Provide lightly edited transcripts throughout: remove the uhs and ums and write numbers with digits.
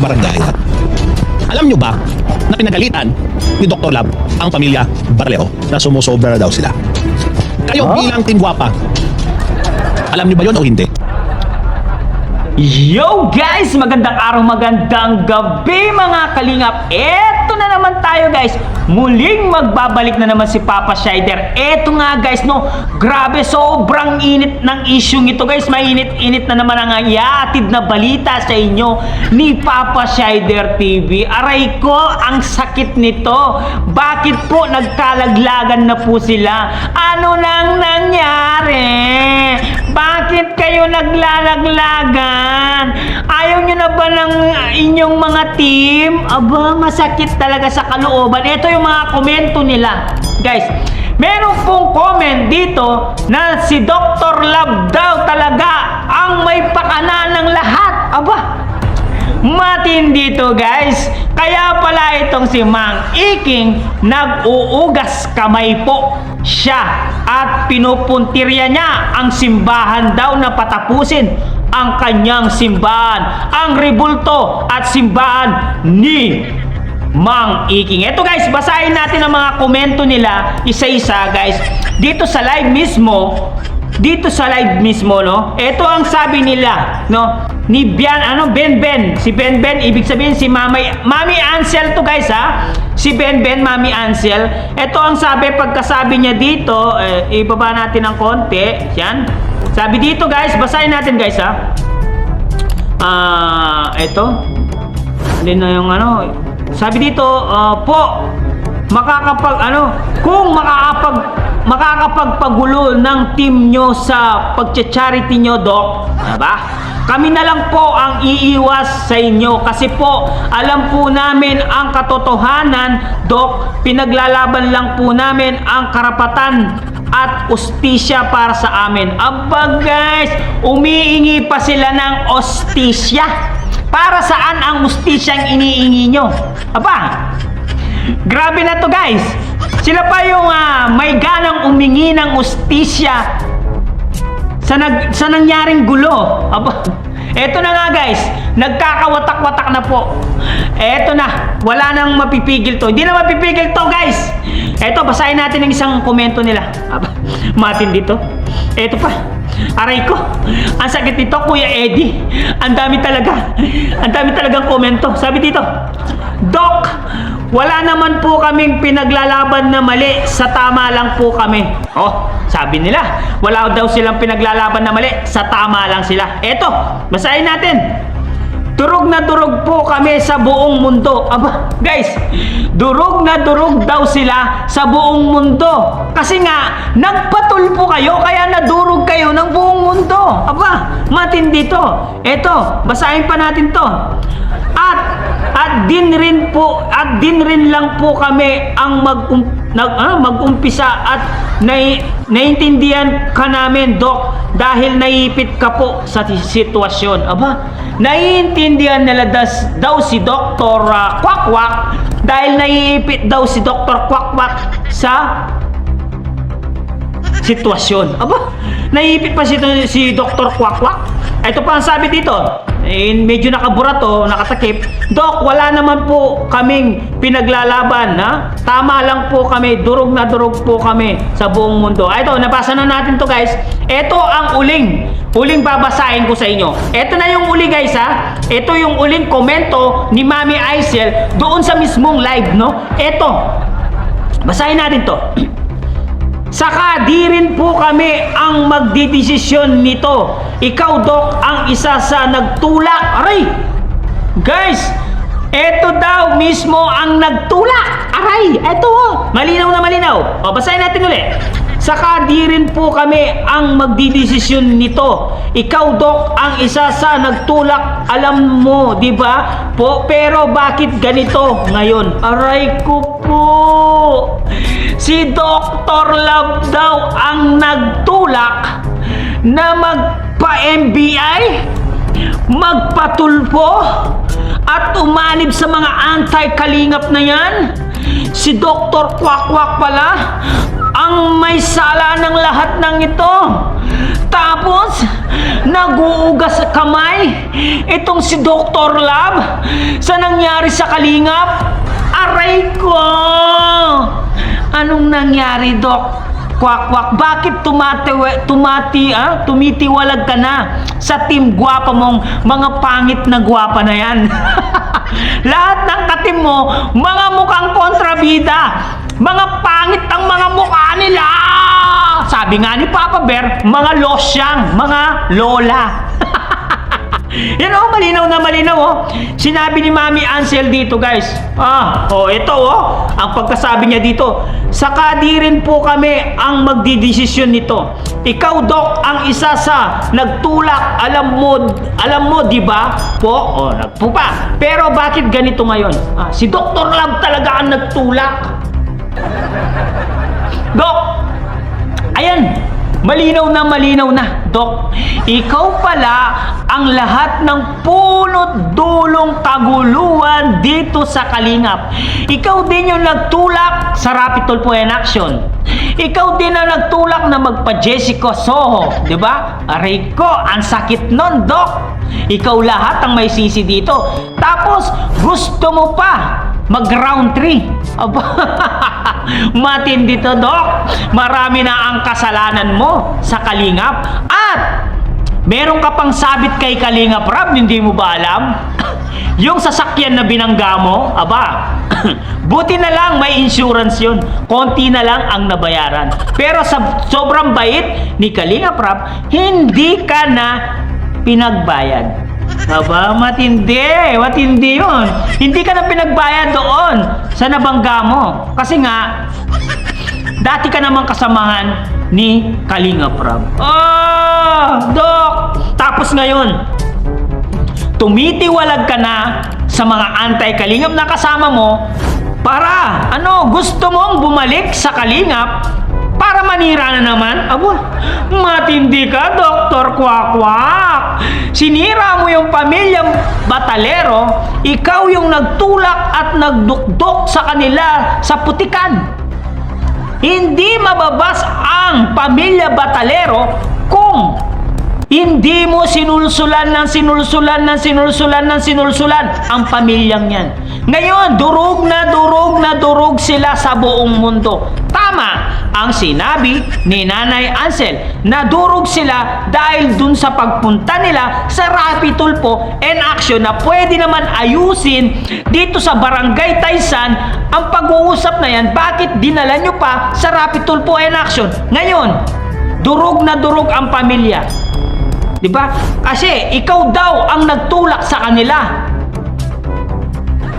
barangay. Alam nyo ba na pinagalitan ni Dr. Lab ang pamilya Barleo na sumusobra na daw sila? Kayo bilang Team Guapa, alam nyo ba yun o hindi? Yo guys! Magandang araw, magandang gabi mga kalingap. Eto na naman tayo guys. Muling magbabalik na naman si Papa Shider. Eto nga guys, no, grabe, sobrang init ng issue ito guys. Mainit-init na naman ang iatid na balita sa inyo ni Papa Shider TV. Aray ko, ang sakit nito. Bakit po nagkalaglagan na po sila? Ano nang nangyari? Bakit kayo naglalaglagan? Ayaw nyo na ba ng inyong mga team? Aba, masakit talaga sa kalooban. Ito yung mga komento nila. Guys, meron pong comment dito na si Dr. Love daw talaga ang may pakana ng lahat. Aba, matindi to guys. Kaya pala itong si Mang Iking nag-uugas kamay po siya at pinupuntirya niya ang simbahan daw na patapusin ang kanyang simbahan, ang rebulto at simbahan ni Mang Iking. Ito guys, basahin natin ang mga komento nila isa-isa guys. Dito sa live mismo, no? Ito ang sabi nila, no? Ni Ben, si Ben, ibig sabihin si Mami Ansel to guys, ha? Si Ben, Mami Ansel. Ito ang sabi, pagkasabi niya dito, ibaba natin ng konti. Yan. Sabi dito guys, basahin natin guys, ha? Ito. Hindi na yung ano. Sabi dito, kung makakapagpagulo ng team nyo sa pagcha-charity nyo, Doc, diba? Kami na lang po ang iiwas sa inyo kasi po alam po namin ang katotohanan, Doc. Pinaglalaban lang po namin ang karapatan at ustisya para sa amin. Aba guys, umiingi pa sila ng ustisya. Para saan ang ustisyang iniingi nyo? Aba, grabe na to guys. Sila pa yung may ganang umingi ng ustisya sa nangyaring gulo. Aba, eto na nga guys, nagkakawatak-watak na po. Eto na, wala nang mapipigil to. Hindi na mapipigil to guys. Eto, basahin natin ang isang komento nila. Aba, matindi to. Eto pa. Aray ko, ang sakit nito, Kuya Eddie. Ang dami talagang komento. Sabi dito, Doc, wala naman po kaming pinaglalaban na mali, sa tama lang po kami. Oh, sabi nila, wala daw silang pinaglalaban na mali, sa tama lang sila. Eto, basahin natin. Durog na durog po kami sa buong mundo. Aba, guys, durog na durog daw sila sa buong mundo. Kasi nga, nagpatulpo kayo, kaya nadurog kayo ng buong mundo. Aba, matindi to. Eto, basahin pa natin to. At din rin lang po kami ang mag-umpisa at naiintindihan ka namin, Doc, dahil naiipit ka po sa sitwasyon. Aba, naiintindihan nila daw si Dr. Kwakwak dahil naiipit daw si Dr. Kwakwak sa sitwasyon. Aba, naiipit pa si Dr. Kwakwak. Ito pa ang sabi dito. Medyo nakabura to, nakatakip. Doc, wala naman po kaming pinaglalaban, ha? Tama lang po kami, durog na durog po kami sa buong mundo. Ito, nabasa na natin to guys. Ito ang uling babasahin ko sa inyo. Ito na yung uli guys, ha? Ito yung uling komento ni Mami Aisel doon sa mismong live, no? Ito, basahin natin to. Saka di rin po kami ang magdidesisyon nito. Ikaw, Doc, ang isa sa nagtulak. Aray! Guys, eto daw mismo ang nagtulak. Aray! Eto oh! Malinaw na malinaw. O, basahin natin ulit. Saka di rin po kami ang magdidesisyon nito. Ikaw, Doc, ang isa sa nagtulak. Alam mo, di ba? Pero bakit ganito ngayon? Aray ko po! Si Dr. Love daw ang nagtulak na magpa-NBI, magpatulpo, at umanib sa mga anti-kalingap na yan. Si Dr. Kwakwak pala ang may sala ng lahat ng ito. Tapos, nag-uugas kamay itong si Dr. Love sa nangyari sa Kalingap? Aray ko! Anong nangyari, Dok? Kwak-kwak, bakit tumitiwalag ka na sa team gwapa mong mga pangit na gwapa na yan? Lahat ng katim mo, mga mukhang kontrabida. Mga pangit ang mga mukha nila. Sabi nga ni Papa Bear, mga losyang, mga lola. Yan oh, malinaw na malinaw oh. Sinabi ni Mami Ansel dito, guys. Ito oh. Ang pagkasabi niya dito, saka di rin po kami ang magdidesisyon nito. Ikaw, Dok, ang isa sa nagtulak. Alam mo, di ba? Nagpupa. Pero bakit ganito ngayon? Si Dr. Love talaga ang nagtulak. Dok, ayan. Malinaw na, Dok. Ikaw pala ang lahat ng punot dulong kaguluhan dito sa Kalingap. Ikaw din yung nagtulak sa Rapid Tulfo in Action. Ikaw din ang nagtulak na magpa-Jessica Soho, di ba? Aray ko, ang sakit nun, Dok. Ikaw lahat ang may sisi dito. Tapos, gusto mo pa mag-round 3. Aba, matindi to, Dok. Marami na ang kasalanan mo sa Kalingap. At meron ka pang sabit kay Kalingap Rab, hindi mo ba alam? Yung sasakyan na binangga mo, aba, buti na lang may insurance yun. Konti na lang ang nabayaran. Pero sa sobrang bait ni Kalingap Rab, hindi ka na pinagbayad. Aba, matindi yun. Hindi ka na pinagbayad doon sa nabangga mo. Kasi nga, dati ka namang kasamahan ni Kalingap Rab. Dok! Tapos ngayon, tumitiwalag ka na sa mga anti-Kalingap na kasama mo para, gusto mong bumalik sa Kalingap para manira na naman? Aba, matindi ka, Dr. Kwak-Kwak. Sinira mo yung pamilyang Batalero, ikaw yung nagtulak at nagdukdok sa kanila sa putikan. Hindi mababas ang pamilya Batalero kung hindi mo sinulsulan ang pamilyang yan. Ngayon, durog na durog sila sa buong mundo. Tama ang sinabi ni Nanay Ansel na durog sila dahil dun sa pagpunta nila sa Rapid Tulfo in Action na pwede naman ayusin dito sa Barangay Taysan. Ang pag-uusap na yan, bakit dinala nyo pa sa Rapid Tulfo in Action? Ngayon, durog na durog ang pamilya. Diba? Kasi ikaw daw ang nagtulak sa kanila.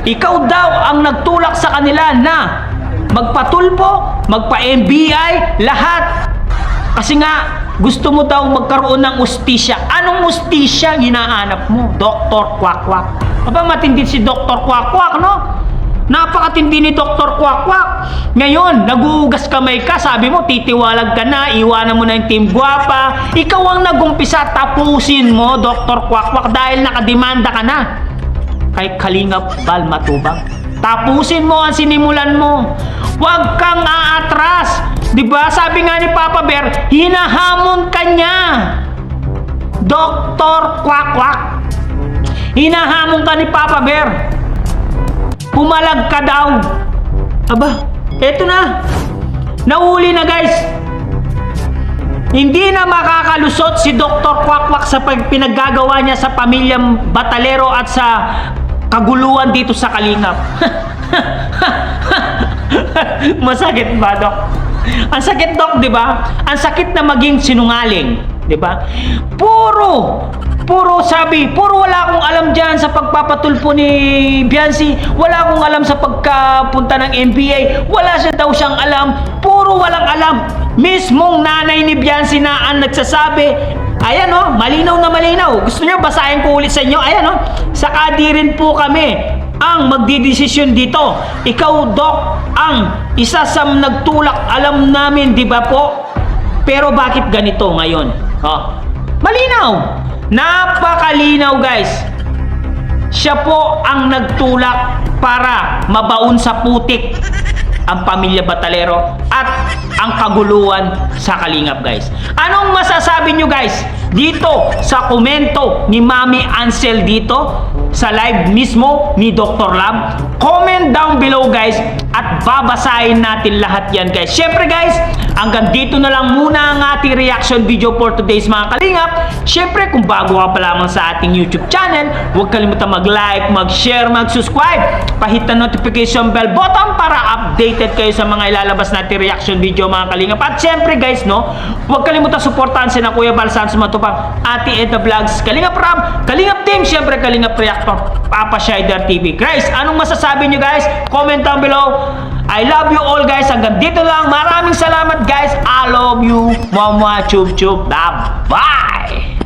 Ikaw daw ang nagtulak sa kanila na magpatulpo, magpa-NBI, lahat. Kasi nga, gusto mo daw magkaroon ng ustisya. Anong ustisya hinahanap mo, Dr. Kwak-Kwak? Aba, matindi si Dr. Kwak-Kwak, no? Napakatindi ni Dr. Kwak-Kwak. Ngayon, nagugas kamay ka, sabi mo, titiwalag ka na, iwanan mo na yung team gwapa. Ikaw ang nagumpisa, tapusin mo, Dr. Kwak-Kwak, dahil nakademanda ka na kay Kalingap Bal Matubang. Tapusin mo ang sinimulan mo. Huwag kang aatras. Diba? Sabi nga ni Papa Bear, hinahamon ka niya, Dr. Kwak-Kwak. Hinahamon ka ni Papa Bear. Pumalag ka daw. Aba, eto na. Nahuli na, guys. Hindi na makakalusot si Dr. Kwak-Kwak sa pinaggagawa niya sa pamilyang Batalero at sa kaguluhan dito sa Kalingap. Masakit ba, Dok? Ang sakit, Dok, di ba? Ang sakit na maging sinungaling, di ba? Puro wala akong alam dyan sa pagpapatulpo ni Biancy. Wala akong alam sa pagkapunta ng NBA. Wala siya daw siyang alam. Puro walang alam. Mismong nanay ni Biancy na ang nagsasabi. Ayan o, malinaw na malinaw. Gusto niyo basahin ko ulit sa inyo? Ayan o, saka di rin po kami ang magdidesisyon dito. Ikaw, Doc, ang isa sa nagtulak. Alam namin, di ba po? Pero bakit ganito ngayon? Malinaw. Napakalinaw, guys. Siya po ang nagtulak para mabaon sa putik ang pamilya Batalero at ang kaguluhan sa Kalingap, guys. Anong masasabi nyo, guys, dito sa komento ni Mami Ansel dito? sa live mismo ni Dr. Lab? Comment down below guys at babasahin natin lahat yan guys. Syempre guys, hanggang dito na lang muna ang ating reaction video for today's mga kalingap. Syempre kung bago ka pa lamang sa ating YouTube channel, huwag kalimutan mag-like, mag-share, mag-subscribe. Pahit na notification bell button para updated kayo sa mga ilalabas natin reaction video mga kalingap. At syempre guys, no, huwag kalimutan suportahan si na Kuya Balsan Sumatupang, Ate Edna Vlogs, Kalingap Ram, Kalingap Team, syempre Kalingap Reactor, Papa Shider TV. Guys, anong masasabi nyo guys? Comment down below. I love you all guys. Hanggang dito lang. Maraming salamat guys. I love you. Mama chup chup. Bye.